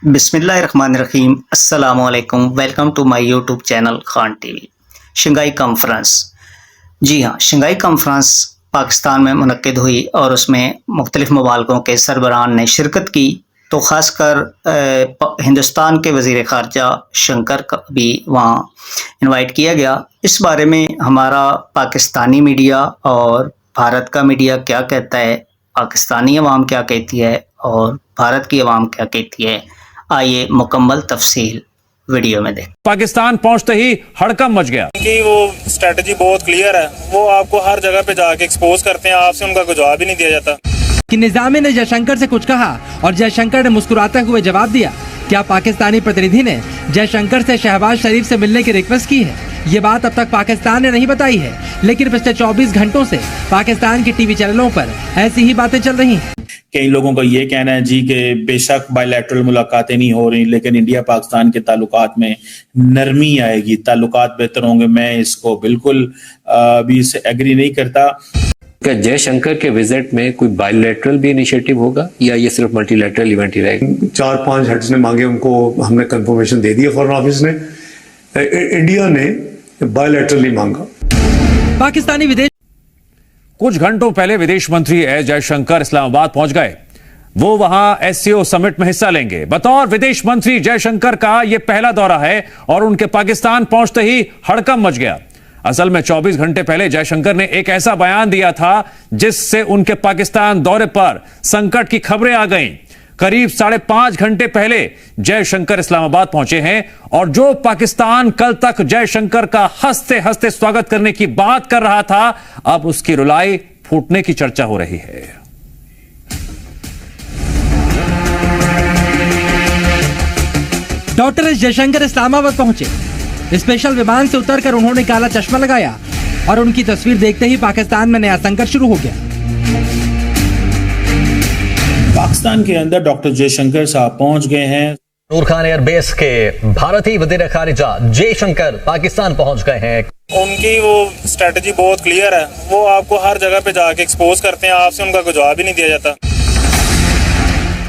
बिस्मिल्लाहिर्रहमानिर्रहीम अस्सलामुअलैकुम। Welcome to my YouTube channel Khan TV. Shanghai conference, जी हाँ, शंघाई कॉन्फ्रेंस पाकिस्तान में मुनक्किद हुई और उसमें मुख्तलिफ ममालिकों के सरबराहान ने शिरकत की। तो ख़ासकर हिंदुस्तान के वज़ीर ख़ारजा शंकर का भी वहाँ इनवाइट किया गया। इस बारे में हमारा पाकिस्तानी मीडिया और भारत का मीडिया क्या कहता है, पाकिस्तानी अवाम क्या कहती है और भारत की अवाम क्या कहती है, आइए मुकम्मल तफसील वीडियो में देखें। पाकिस्तान पहुंचते ही हड़कंप मच गया कि वो स्ट्रेटजी बहुत क्लियर है, वो आपको हर जगह पे जाके एक्सपोज करते हैं, आपसे उनका कोई जवाब ही नहीं दिया जाता। कि निजामी ने जयशंकर से कुछ कहा और जयशंकर ने मुस्कुराते हुए जवाब दिया। क्या पाकिस्तानी प्रतिनिधि ने जयशंकर से शहबाज शरीफ से मिलने की रिक्वेस्ट की है? ये बात अब तक पाकिस्तान ने नहीं बताई है, लेकिन पिछले 24 घंटों से पाकिस्तान के टीवी चैनलों पर ऐसी ही बातें चल रही हैं। कई लोगों का ये कहना है जी कि बेशक बायलैटरल मुलाकातें नहीं हो रही, लेकिन इंडिया पाकिस्तान के ताल्लुकात में नरमी आएगी, ताल्लुकात बेहतर होंगे। मैं इसको बिल्कुल भी इससे एग्री नहीं करता। क्या जयशंकर के विजिट में कोई बायलैटरल भी इनिशिएटिव होगा या ये सिर्फ मल्टीलैटरल इवेंट ही रहेगा? 4-5 हेड्स ने मांगे, उनको हमने कंफर्मेशन दे दिया फॉरेन ऑफिस ने। इंडिया ने बायलैटरल नहीं मांगा। पाकिस्तानी विदेश कुछ घंटों पहले विदेश मंत्री एस जयशंकर इस्लामाबाद पहुंच गए। वो वहां एससीओ समिट में हिस्सा लेंगे। बतौर विदेश मंत्री जयशंकर का यह पहला दौरा है और उनके पाकिस्तान पहुंचते ही हड़कंप मच गया। असल में 24 घंटे पहले जयशंकर ने एक ऐसा बयान दिया था जिससे उनके पाकिस्तान दौरे पर संकट की खबरें आ गईं। करीब 5.5 घंटे पहले जयशंकर इस्लामाबाद पहुंचे हैं और जो पाकिस्तान कल तक जयशंकर का हंसते हंसते स्वागत करने की बात कर रहा था, अब उसकी रुलाई फूटने की चर्चा हो रही है। डॉक्टर एस जयशंकर इस्लामाबाद पहुंचे। स्पेशल विमान से उतरकर उन्होंने काला चश्मा लगाया और उनकी तस्वीर देखते ही पाकिस्तान में नया संकट शुरू हो गया। पाकिस्तान के अंदर डॉक्टर जयशंकर साहब पहुंच गए हैं। नूर खान एयरबेस के भारतीय वज़ीर ख़ारिजा जयशंकर पाकिस्तान पहुंच गए हैं। उनकी वो स्ट्रेटजी बहुत क्लियर है, वो आपको हर जगह पे जाके एक्सपोज करते हैं, आपसे उनका कोई जवाब ही नहीं दिया जाता।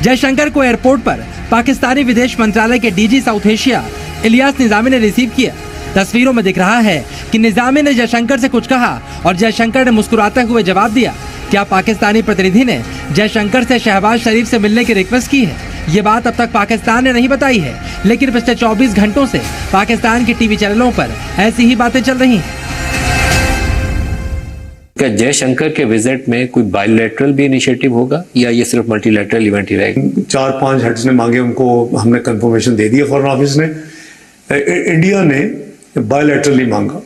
जयशंकर को एयरपोर्ट पर पाकिस्तानी विदेश मंत्रालय के DG south Asia Ilyas Nizami ने रिसीव किया। तस्वीरों में दिख रहा है कि निजामी ने जयशंकर से कुछ कहा और जयशंकर ने मुस्कुराते हुए जवाब दिया। क्या पाकिस्तानी प्रतिनिधि ने जयशंकर से शहबाज शरीफ से मिलने की रिक्वेस्ट की है? ये बात अब तक पाकिस्तान ने नहीं बताई है, लेकिन पिछले 24 घंटों से पाकिस्तान के टीवी चैनलों पर ऐसी ही बातें चल रही हैं। क्या जयशंकर के विजिट में कोई बायलैटरल भी इनिशिएटिव होगा या ये सिर्फ मल्टीलैटरल इवेंट ही रहेगा? 4-5 हेड्स ने मांगे, उनको हमने कंफर्मेशन दे दिया फॉरेन ऑफिस ने। इंडिया ने बायलैटरल नहीं मांगा।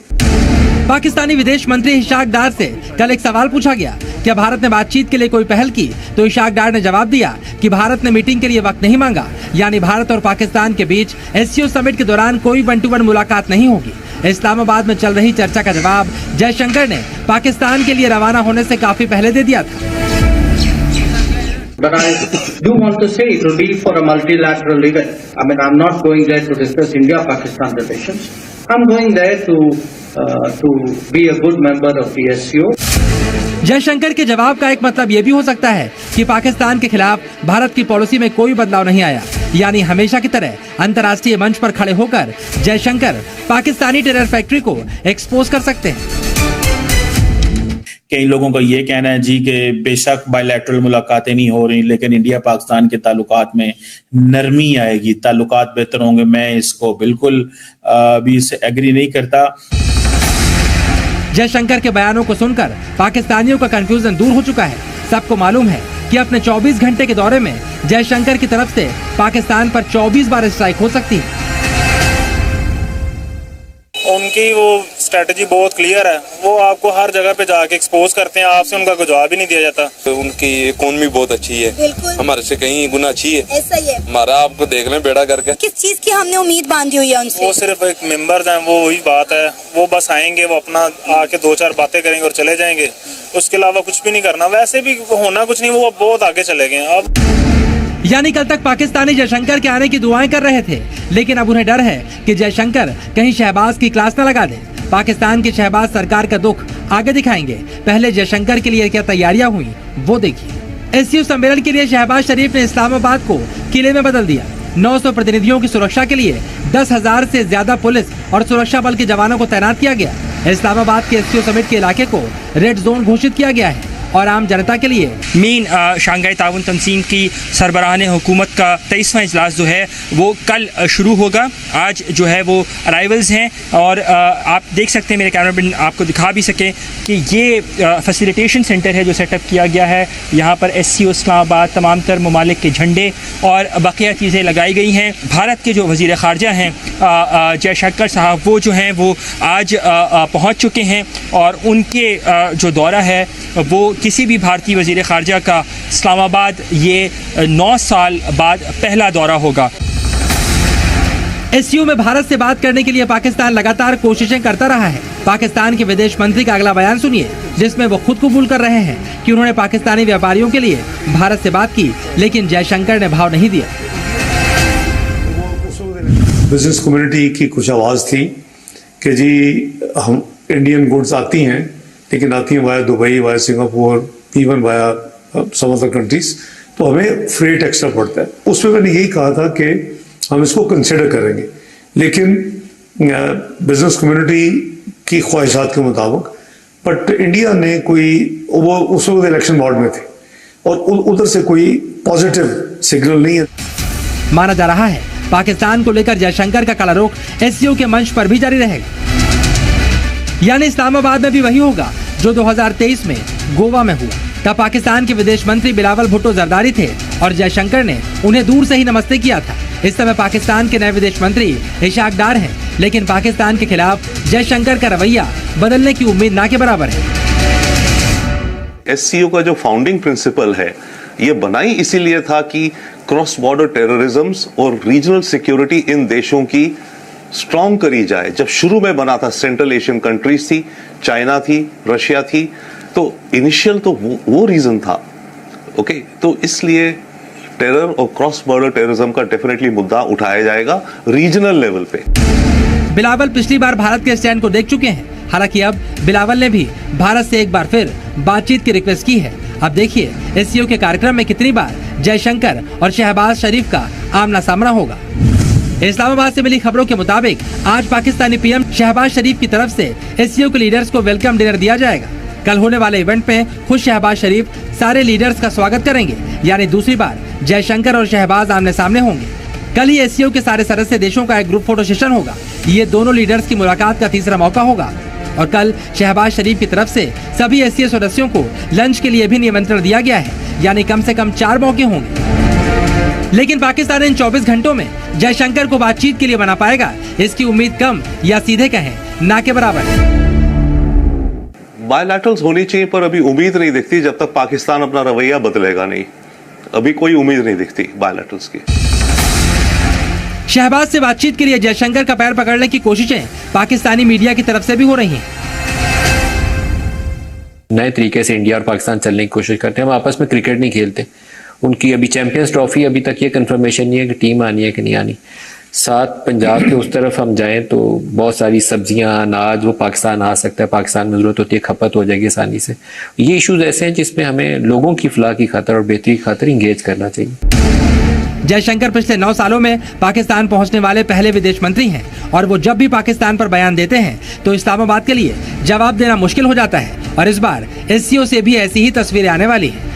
पाकिस्तानी विदेश मंत्री इशाक डार से कल एक सवाल पूछा गया, क्या भारत ने बातचीत के लिए कोई पहल की? तो इशाक डार ने जवाब दिया कि भारत ने मीटिंग के लिए वक्त नहीं मांगा, यानी भारत और पाकिस्तान के बीच एससीओ समिट के दौरान कोई 1-to-1 मुलाकात नहीं होगी। इस्लामाबाद में चल रही चर्चा का जवाब जयशंकर ने पाकिस्तान के लिए रवाना होने से काफी पहले दे दिया था। But I do want to say it will be for a multilateral event. I mean, I'm not going there to discuss India-Pakistan relations. I'm going there to be a good member of the SCO. Jaishankar के जवाब का एक मतलब ये भी हो सकता है कि पाकिस्तान के खिलाफ भारत की पॉलिसी में कोई बदलाव नहीं आया, यानी हमेशा की तरह अंतर्राष्ट्रीय मंच पर खड़े होकर जयशंकर पाकिस्तानी टेरर फैक्ट्री को एक्सपोज कर सकते हैं। कई लोगों का ये कहना है जी कि बेशक बायलैटरल मुलाकातें नहीं हो रही, लेकिन इंडिया पाकिस्तान के ताल्लुकात में नरमी आएगी, ताल्लुकात बेहतर होंगे। मैं इसको बिल्कुल भी इससे एग्री नहीं करता। जयशंकर के बयानों को सुनकर पाकिस्तानियों का कंफ्यूजन दूर हो चुका है। सबको मालूम है कि अपने 24 घंटे के दौरे में जयशंकर की तरफ से पाकिस्तान पर 24 बार स्ट्राइक हो सकती है। उनकी वो स्ट्रेटजी बहुत क्लियर है, वो आपको हर जगह पे जाके एक्सपोज करते हैं, आपसे उनका कोई जवाब ही नहीं दिया जाता। तो उनकी इकोनॉमी बहुत अच्छी है, हमारे से कहीं गुना अच्छी है। ऐसा ही है। हमारा आपको देख लें बेड़ा करके। किस चीज की हमने उम्मीद बांधी हुई है उनसे? वो सिर्फ एक मेंबर्स हैं, वो वही बात है। वो बस आएंगे, वो अपना आके 2-4 बातें करेंगे और चले जाएंगे, उसके अलावा कुछ भी नहीं करना। वैसे भी होना कुछ नहीं, वो बहुत आगे चले गए अब। यानी कल तक पाकिस्तानी जयशंकर के आने की दुआएं कर रहे थे, लेकिन अब उन्हें डर है कि जयशंकर कहीं शहबाज की क्लास न लगा दे। पाकिस्तान की शहबाज सरकार का दुख आगे दिखाएंगे। पहले जयशंकर के लिए क्या तैयारियां हुई वो देखिए। एससीओ सम्मेलन के लिए शहबाज शरीफ ने इस्लामाबाद को किले में बदल दिया। 900 प्रतिनिधियों की सुरक्षा के लिए 10,000 से ज्यादा पुलिस और सुरक्षा बल के जवानों को तैनात किया गया। इस्लामाबाद के एससीओ समिट के इलाके को रेड जोन घोषित किया गया है और आम जनता के लिए मेन शंघाई ताउन तंजीम की सरबराहान हुकूमत का 23वां इजलास जो है वो कल शुरू होगा। आज जो है वो अराइवल्स हैं और आप देख सकते हैं, मेरे कैमरामैन आपको दिखा भी सकें कि ये फैसिलिटेशन सेंटर है जो सेटअप किया गया है। यहाँ पर एससीओ इस्लामाबाद, तमाम तर ममालिक के झंडे और बकिया चीज़ें लगाई गई हैं। भारत के जो वज़ीर ख़ारजा हैं जयशंकर साहब, वो जो हैं वो आज पहुँच चुके हैं और उनके जो दौरा है वो किसी भी भारतीय वज़ीर ख़ारजा का इस्लामाबाद ये 9 साल बाद पहला दौरा होगा। एससीओ में भारत से बात करने के लिए पाकिस्तान लगातार कोशिशें करता रहा है। पाकिस्तान के विदेश मंत्री का अगला बयान सुनिए, जिसमें वो खुद कबूल कर रहे हैं कि उन्होंने पाकिस्तानी व्यापारियों के लिए भारत से बात की, लेकिन जयशंकर ने भाव नहीं दिया। बिजनेस कम्युनिटी की कुछ आवाज़ थी कि जी हम इंडियन गुड्स आती हैं, लेकिन आती हैं via Dubai, via Singapore, even via some other countries, तो हमें फ्रेट एक्स्ट्रा पड़ता है। उसमें मैंने यही कहा था कि हम इसको कंसिडर करेंगे, लेकिन बिजनेस कम्युनिटी की ख्वाहिशात के मुताबिक, बट इंडिया ने कोई, वो उस वक्त इलेक्शन मोड में थे और उधर से कोई पॉजिटिव सिग्नल नहीं है। माना जा रहा है पाकिस्तान को लेकर जयशंकर का काला रुख एससीओ के मंच पर भी जारी रहेगा, यानी इस्लामाबाद में भी वही होगा जो 2023 में गोवा में हुआ। तब पाकिस्तान के विदेश मंत्री बिलावल भुट्टो जरदारी थे और जयशंकर ने उन्हें दूर से ही नमस्ते किया था। इस समय पाकिस्तान के नए विदेश मंत्री इशाक डार हैं, लेकिन पाकिस्तान के खिलाफ जयशंकर का रवैया बदलने की उम्मीद ना के बराबर है। एससीओ का जो फाउंडिंग प्रिंसिपल है, ये बनाई इसीलिए था कि क्रॉस बॉर्डर टेररिज्म और रीजनल सिक्योरिटी इन देशों की स्ट्रॉन्ग करी जाए। जब शुरू में बना था, सेंट्रल एशियन कंट्रीज थी, चाइना थी, रशिया थी, तो इनिशियल तो वो रीजन था। ओके, तो इसलिए टेरर और क्रॉस बॉर्डर टेररिज्म का डेफिनेटली मुद्दा उठाया जाएगा रीजनल लेवल पे। बिलावल पिछली बार भारत के स्टैंड को देख चुके हैं, हालांकि अब बिलावल ने भी भारत से एक बार फिर बातचीत की रिक्वेस्ट की है। अब देखिए एससीओ के कार्यक्रम में कितनी बार जयशंकर और शहबाज शरीफ का आमना सामना होगा। इस्लामाबाद से मिली खबरों के मुताबिक आज पाकिस्तानी पीएम शहबाज शरीफ की तरफ से एससीओ के लीडर्स को वेलकम डिनर दिया जाएगा। कल होने वाले इवेंट में खुद शहबाज शरीफ सारे लीडर्स का स्वागत करेंगे, यानी दूसरी बार जयशंकर और शहबाज आमने सामने होंगे। कल ही एससीओ के सारे सदस्य देशों का एक ग्रुप फोटो सेशन होगा। ये दोनों लीडर्स की मुलाकात का तीसरा मौका होगा और कल शहबाज शरीफ की तरफ से सभी एससीओ सदस्यों को लंच के लिए भी निमंत्रण दिया गया है, यानी कम से कम 4 मौके होंगे। लेकिन पाकिस्तान इन 24 घंटों में जयशंकर को बातचीत के लिए बना पाएगा, इसकी उम्मीद कम या सीधे कहें ना के बराबर है। बायलैटरल्स होनी चाहिए, पर अभी उम्मीद नहीं दिखती जब तक पाकिस्तान अपना रवैया बदलेगा नहीं। अभी कोई उम्मीद नहीं दिखती बायलैटरल्स की। शहबाज से बातचीत के लिए जयशंकर का पैर पकड़ने की कोशिशें पाकिस्तानी मीडिया की तरफ से भी हो रही हैं। नए तरीके से इंडिया और पाकिस्तान चलने की कोशिश करते हैं। हम आपस में क्रिकेट नहीं खेलते। उनकी अभी चैंपियंस ट्रॉफी, अभी तक ये कंफर्मेशन नहीं है कि टीम आनी है कि नहीं आनी। साथ पंजाब के उस तरफ हम जाएं तो बहुत सारी सब्जियां, अनाज वो पाकिस्तान आ सकता है, पाकिस्तान में जरूरत होती है, खपत हो जाएगी आसानी से। ये इश्यूज ऐसे हैं जिसमें हमें लोगों की फलाह की खातिर और बेहतरी की खातिर इंगेज करना चाहिए। जयशंकर पिछले 9 सालों में पाकिस्तान पहुंचने वाले पहले विदेश मंत्री हैं और वो जब भी पाकिस्तान पर बयान देते हैं तो इस्लामाबाद के लिए जवाब देना मुश्किल हो जाता है और इस बार एससीओ से भी ऐसी ही तस्वीरें आने वाली हैं।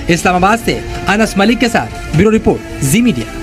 इस्लामाबाद से अनस मलिक के साथ ब्यूरो रिपोर्ट, जी मीडिया।